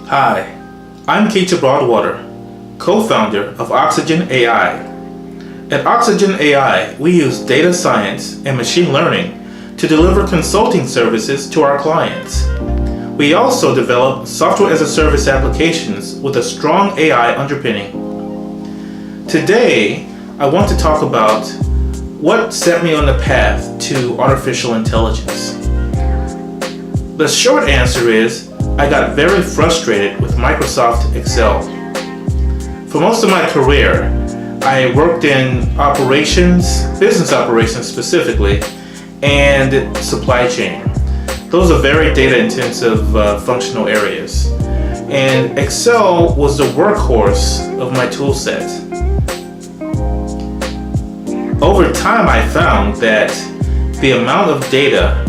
Hi, I'm Keita Broadwater, co-founder of Oxygen AI. At Oxygen AI, we use data science and machine learning to deliver consulting services to our clients. We also develop software-as-a-service applications with a strong AI underpinning. Today, I want to talk about what set me on the path to artificial intelligence. The short answer is, I got very frustrated with Microsoft Excel. For most of my career, I worked in operations, business operations specifically, and supply chain. Those are very data-intensive functional areas. And Excel was the workhorse of my tool set. Over time, I found that the amount of data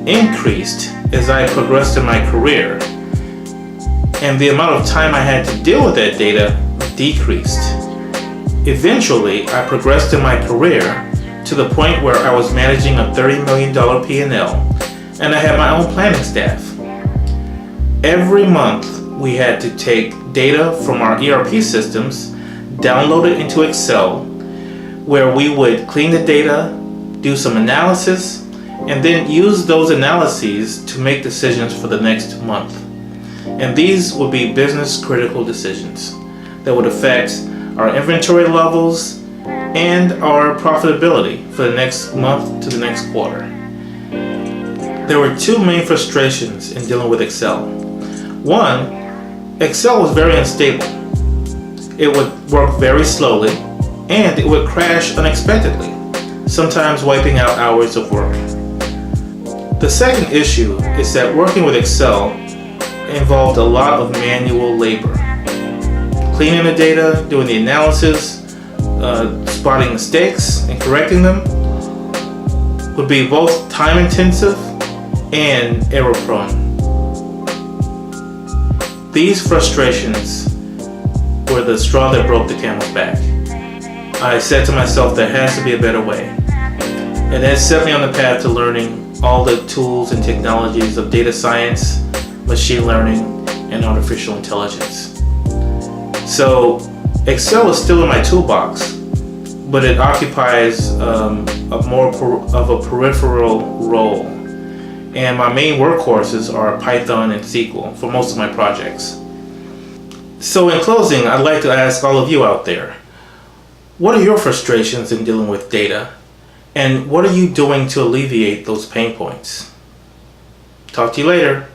increased as I progressed in my career, and the amount of time I had to deal with that data decreased. Eventually, I progressed in my career to the point where I was managing a $30 million P&L, and I had my own planning staff. Every month, we had to take data from our ERP systems, download it into Excel, where we would clean the data, do some analysis, and then use those analyses to make decisions for the next month. And these would be business critical decisions that would affect our inventory levels and our profitability for the next month to the next quarter. There were two main frustrations in dealing with Excel. One, Excel was very unstable. It would work very slowly, and it would crash unexpectedly, sometimes wiping out hours of work. The second issue is that working with Excel involved a lot of manual labor. Cleaning the data, doing the analysis, spotting mistakes and correcting them would be both time intensive and error prone. These frustrations were the straw that broke the camel's back. I said to myself, there has to be a better way. And that set me on the path to learning all the tools and technologies of data science, machine learning, and artificial intelligence. So Excel is still in my toolbox, but it occupies more of a peripheral role. And my main workhorses are Python and SQL for most of my projects. So in closing, I'd like to ask all of you out there, what are your frustrations in dealing with data? And what are you doing to alleviate those pain points? Talk to you later.